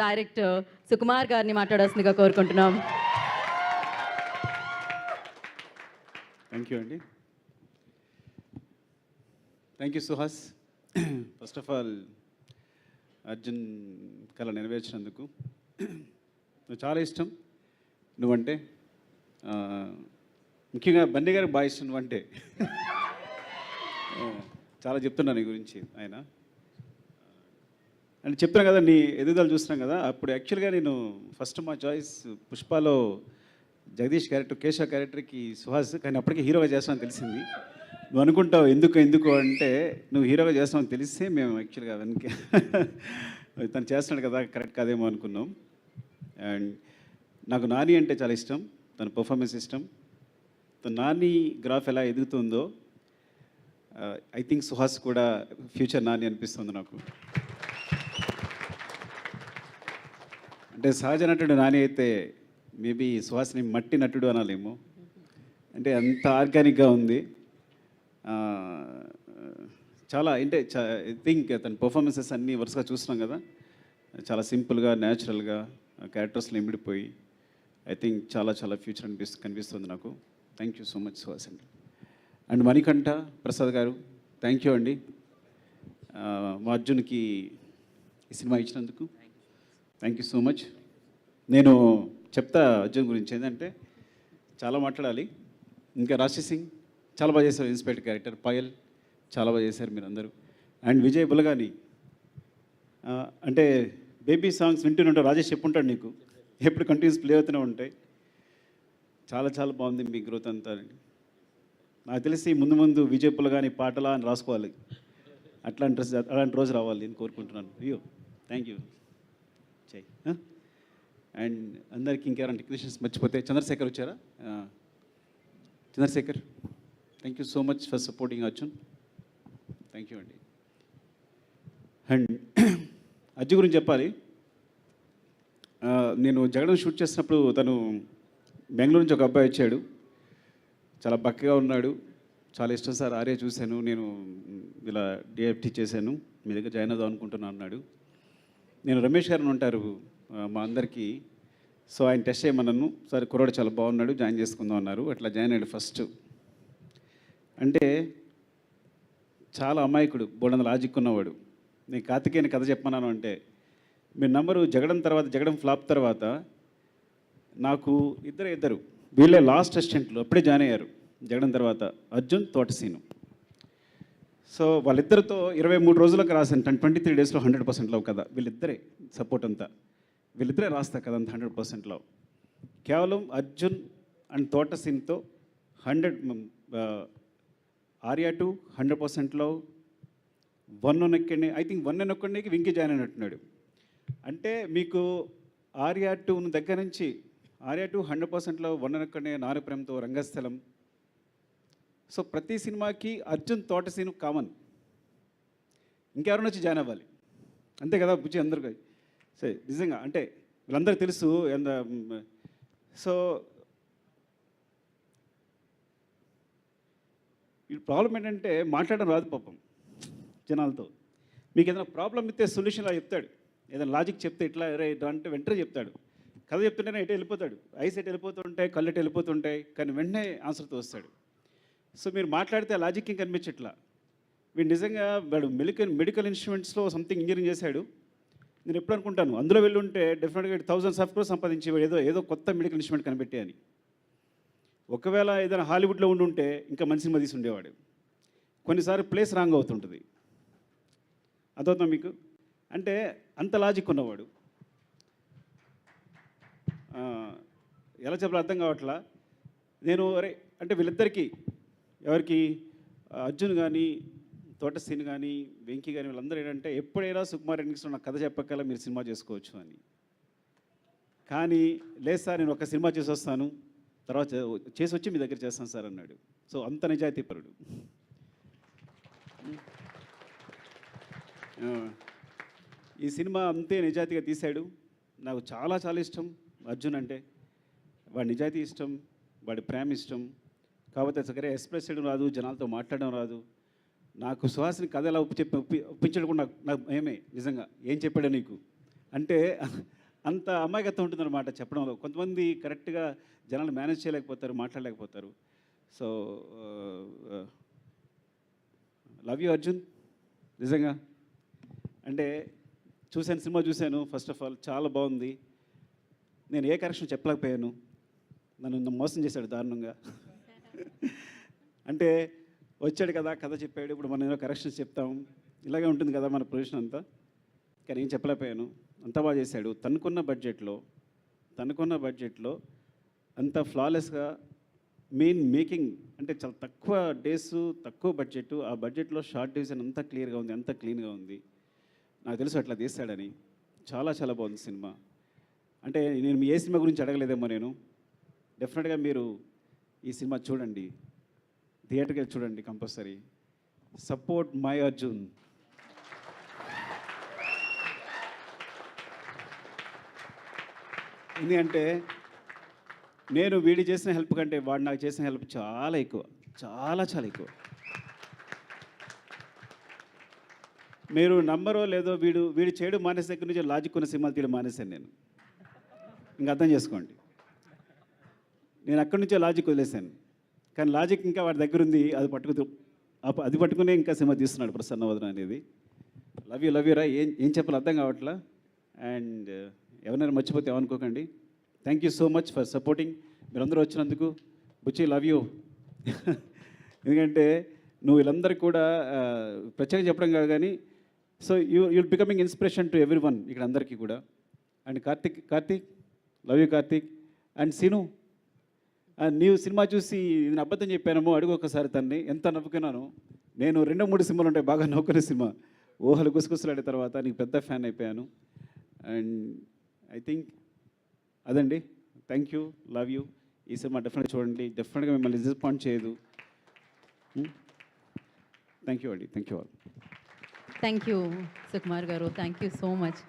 Director Sukumar గారిని మాట్లాడాల్సిందిగా కోరుకుంటున్నాం. థ్యాంక్ యూ అండి. Thank you Suhas. First of all Arjun కళ నెరవేర్చినందుకు నువ్వు చాలా ఇష్టం. నువ్వంటే ముఖ్యంగా బన్నీ గారికి బాగా ఇష్టం. నువ్వంటే చాలా చెప్తున్నా నీ గురించి ఆయన. అంటే చెప్తున్నాను కదా, నీ ఎదుగుదల చూస్తున్నాం కదా. అప్పుడు యాక్చువల్గా నేను ఫస్ట్ మా చాయిస్ పుష్పలో జగదీష్ క్యారెక్టర్, కేశవ్ క్యారెక్టర్కి సుహాస్, కానీ అప్పటికే హీరోగా చేస్తామని తెలిసింది. నువ్వు అనుకుంటావు ఎందుకు అంటే నువ్వు హీరోగా చేస్తామని తెలిస్తే మేము యాక్చువల్గా వెనక తను చేస్తున్నాడు కదా కరెక్ట్ కాదేమో అనుకున్నాం. అండ్ నాకు నాని అంటే చాలా ఇష్టం, తన పర్ఫార్మెన్స్ ఇష్టం. తన నాని గ్రాఫ్ ఎలా ఎదుగుతుందో ఐ థింక్ సుహాస్ కూడా ఫ్యూచర్ నాని అనిపిస్తుంది నాకు. అంటే సహజ నటుడు నాని అయితే మేబీ సుహాస్ని మట్టి నటుడు అనాలేమో. అంటే అంత ఆర్గానిక్గా ఉంది. చాలా అంటే ఐ థింక్ తన పర్ఫార్మెన్సెస్ అన్నీ వరుసగా చూస్తున్నాం కదా, చాలా సింపుల్గా న్యాచురల్గా క్యారెక్టర్స్లో ఇమిడిపోయి ఐ థింక్ చాలా చాలా ఫ్యూచర్ కనిపిస్తుంది నాకు. Thank you so much Suhas అండి. అండ్ మణికంఠ ప్రసాద్ గారు, థ్యాంక్ యూ అండి మా అర్జున్కి ఈ సినిమా ఇచ్చినందుకు. Thank you so much. నేను చెప్తా అర్జున్ గురించి ఏంటంటే చాలా మాట్లాడాలి. ఇంకా రాశి సింగ్ చాలా బాగా చేశారు, ఇన్స్పెక్టర్ క్యారెక్టర్. పాయల్ చాలా బాగా చేశారు మీరు అందరూ. అండ్ విజయ్ బులగాని అంటే బేబీ సాంగ్స్ వింటూనే రాజేష్ చెప్పుంటాడు నీకు, ఎప్పుడు కంటిన్యూస్ ప్లే అవుతూనే ఉంటాయి. చాలా చాలా బాగుంది మీ గ్రోత్ అంతా. నాకు తెలిసి ముందు ముందు విజయ్ బులగాని పాటలా అని రాసుకోవాలి. అలాంటి రోజు రావాలి అని కోరుకుంటున్నాను. అయ్యో థ్యాంక్ యూ చెయ్. అండ్ అందరికి ఇంకెవరైనా టెక్నీషియన్స్ మర్చిపోతే చంద్రశేఖర్ వచ్చారా? Chandrashekhar, thank you so much for supporting Arjun. Thank you అండి. అండ్ అజ్జు గురించి చెప్పాలి. నేను జగన్ షూట్ చేసినప్పుడు తను బెంగళూరు నుంచి ఒక అబ్బాయి వచ్చాడు, చాలా బక్కగా ఉన్నాడు. చాలా ఇష్టం సార్ ఆర్య చూశాను, నేను ఇలా డిఎఫ్టీ చేశాను, మీ దగ్గర జాయిన్ అవుదాం అనుకుంటున్నాను అన్నాడు. నేను రమేష్ గారిని ఉంటారు మా అందరికీ, సో ఆయన టెస్ట్ చేయమన్నాను. సరే కుర్రాడు చాలా బాగున్నాడు, జాయిన్ చేసుకుందాం అన్నారు. అట్లా జాయిన్ అయ్యాడు ఫస్ట్. అంటే చాలా అమాయకుడు, బోడంత లాజిక్ ఉన్నవాడు. నేను కార్తికేయని కథ చెప్పమన్నాను అంటే మీరు నంబరు జగడం ఫ్లాప్ తర్వాత నాకు ఇద్దరు వీళ్ళే లాస్ట్ అసిస్టెంట్లు అప్పుడే జాయిన్ అయ్యారు. జగడం తర్వాత అర్జున్, తోటసీను. సో వాళ్ళిద్దరితో 23 రోజులకు రాశాను. 23 డేస్లో 100% లవ్ కదా. వీళ్ళిద్దరే సపోర్ట్ అంతా, వీళ్ళిద్దరే రాస్తా కదా అంత 100% లవ్. కేవలం అర్జున్ అండ్ తోటసీన్తో 100 Arya to 100% love. 1 I think 1 Venky join అయినట్టున్నాడు. అంటే మీకు ఆర్య 2 దగ్గర నుంచి ఆర్య 2 100% లవ్, 1 నారు ప్రేమతో, రంగస్థలం. సో ప్రతి సినిమాకి అర్జున్ తోటసీను కామన్. ఇంకెవరైనా వచ్చి జాయిన్ అవ్వాలి అంతే కదా బుజ్జి అందరికీ. సరే నిజంగా అంటే వీళ్ళందరూ తెలుసు. సో ఈ ప్రాబ్లం ఏంటంటే మాట్లాడడం రాదు పాపం జనాలతో. మీకు ఏదైనా ప్రాబ్లం ఇస్తే సొల్యూషన్ అలా చెప్తాడు, ఏదైనా లాజిక్ చెప్తే ఇట్లా అంటే వెంటనే చెప్తాడు. కథ చెప్తుంటేనే ఎటు వెళ్ళిపోతాడు, ఐస్ ఎటు వెళ్ళిపోతుంటాయి, కళ్ళు ఎటు వెళ్ళిపోతుంటాయి, కానీ వెంటనే ఆన్సర్తో వస్తాడు. సో మీరు మాట్లాడితే ఆ లాజిక్ ఇంకా కనిపించట్లా. వీడు నిజంగా వాడు మెడికల్ ఇన్స్ట్రుమెంట్స్లో సంథింగ్ ఇంజనీరింగ్ చేశాడు. నేను ఎప్పుడు అనుకుంటాను అందులో వెళ్ళి ఉంటే డెఫినెట్గా 1000 ఆఫ్ క్రోర్స్ సంపాదించి ఏదో కొత్త మెడికల్ ఇన్స్ట్రుమెంట్ కనిపెట్టే అని. ఒకవేళ ఏదైనా హాలీవుడ్లో ఉంటే ఇంకా మంచి సినిమా తీసి ఉండేవాడు. కొన్నిసార్లు ప్లేస్ రాంగ్ అవుతుంటుంది, అదవుతాం మీకు. అంటే అంత లాజిక్ ఉన్నవాడు. ఎలా చెప్పాలో అర్థం కావట్లా. నేను అంటే వీళ్ళిద్దరికీ ఎవరికి అర్జున్ కానీ తోటసీన్ కానీ వెంకీ కానీ వీళ్ళందరూ ఏంటంటే ఎప్పుడైనా సుకుమార్ ఎన్నిక్స్లో నాకు కథ చెప్పకల్లా మీరు సినిమా చేసుకోవచ్చు అని. కానీ లేదు సార్ నేను ఒక సినిమా చేసి వస్తాను, తర్వాత చేసి వచ్చి మీ దగ్గర చేస్తాను సార్ అన్నాడు. సో అంత నిజాయితీ పరుడు. ఈ సినిమా అంతే నిజాయితీగా తీశాడు. నాకు చాలా చాలా ఇష్టం అర్జున్ అంటే. వాడి నిజాయితీ ఇష్టం, వాడి ప్రేమ ఇష్టం. కాకపోతే సరే ఎక్స్ప్రెస్ చేయడం రాదు, జనాలతో మాట్లాడడం రాదు. నాకు సుహాసిని కథ ఎలా ఒప్పించడం కూడా నాకు ఏమే నిజంగా ఏం చెప్పాడో నీకు అంటే అంత అమాయకత్వం ఉంటుందన్నమాట చెప్పడంలో. కొంతమంది కరెక్ట్గా జనాలు మేనేజ్ చేయలేకపోతారు, మాట్లాడలేకపోతారు. సో లవ్ యూ అర్జున్, నిజంగా. అంటే సినిమా చూశాను. ఫస్ట్ ఆఫ్ ఆల్ చాలా బాగుంది. నేను ఏ కరెక్షన్ చెప్పలేకపోయాను. నన్ను మోసం చేశాడు దారుణంగా. అంటే వచ్చాడు కదా, కథ చెప్పాడు, ఇప్పుడు మనం ఏదో కరెక్షన్స్ చెప్తాం, ఇలాగే ఉంటుంది కదా మన ప్రొఫెషన్ అంతా. కానీ ఏం చెప్పలేకపోయాను. అంత బాగా చేశాడు. తనకున్న బడ్జెట్లో అంత ఫ్లాలెస్గా మేకింగ్ అంటే చాలా తక్కువ డేస్, తక్కువ బడ్జెట్. ఆ బడ్జెట్లో షార్ట్ డివిజన్ అంతా క్లియర్గా ఉంది, అంతా క్లీన్గా ఉంది. నాకు తెలుసు అట్లా తీస్తాడని. చాలా చాలా బాగుంది సినిమా. అంటే నేను ఏ సినిమా గురించి అడగలేదేమో నేను. డెఫినెట్గా మీరు ఈ సినిమా చూడండి, థియేటర్కి వెళ్ళి చూడండి కంపల్సరీ. Support my Arjun. ఎందుకంటే నేను వీడి చేసిన హెల్ప్ కంటే వాడు నాకు చేసిన హెల్ప్ చాలా ఎక్కువ, చాలా చాలా ఎక్కువ. మీరు నమ్మరో లేదో, వీడు చేయడం మానేసిన దగ్గర నుంచి లాజిక్ ఉన్న సినిమాలు తీయడం మానేశాను నేను. ఇంకా అర్థం చేసుకోండి. నేను అక్కడి నుంచే లాజిక్ వదిలేశాను. కానీ లాజిక్ ఇంకా వాడి దగ్గర ఉంది. అది పట్టుకునే ఇంకా సినిమా తీస్తున్నాడు ప్రసన్నవదన అనేది. లవ్ యూ రా. ఏం చెప్పాలి అర్థం కావట్లా. అండ్ ఎవరైనా మర్చిపోతే ఏమనుకోకండి. Thank you so much for supporting. మీరందరూ వచ్చినందుకు. Buchi love you. ఎందుకంటే నువ్వు వీళ్ళందరికీ కూడా ప్రత్యేకంగా చెప్పడం కాదు కానీ, so you'll becoming inspiration to everyone ఇక్కడ అందరికీ కూడా. And Karthik love you Karthik. And Seenu, నీవు సినిమా చూసి నేను అబద్ధం చెప్పానేమో అడుగు ఒకసారి తన్ని. ఎంత నవ్వుకున్నాను నేను. 2-3 సినిమాలు ఉంటాయి బాగా నవ్వుకునే సినిమా. ఊహలు గుసగుసలాడే తర్వాత నీకు పెద్ద ఫ్యాన్ అయిపోయాను. అండ్ ఐ థింక్ అదండి. Thank you, love you. ఈ సినిమా డెఫినెట్గా చూడండి. డెఫినెట్గా మిమ్మల్ని డిసప్పాయింట్ చేయదు. థ్యాంక్ యూ అండి. Thank you all. Thank you Sukumar గారు, థ్యాంక్ యూ సో మచ్.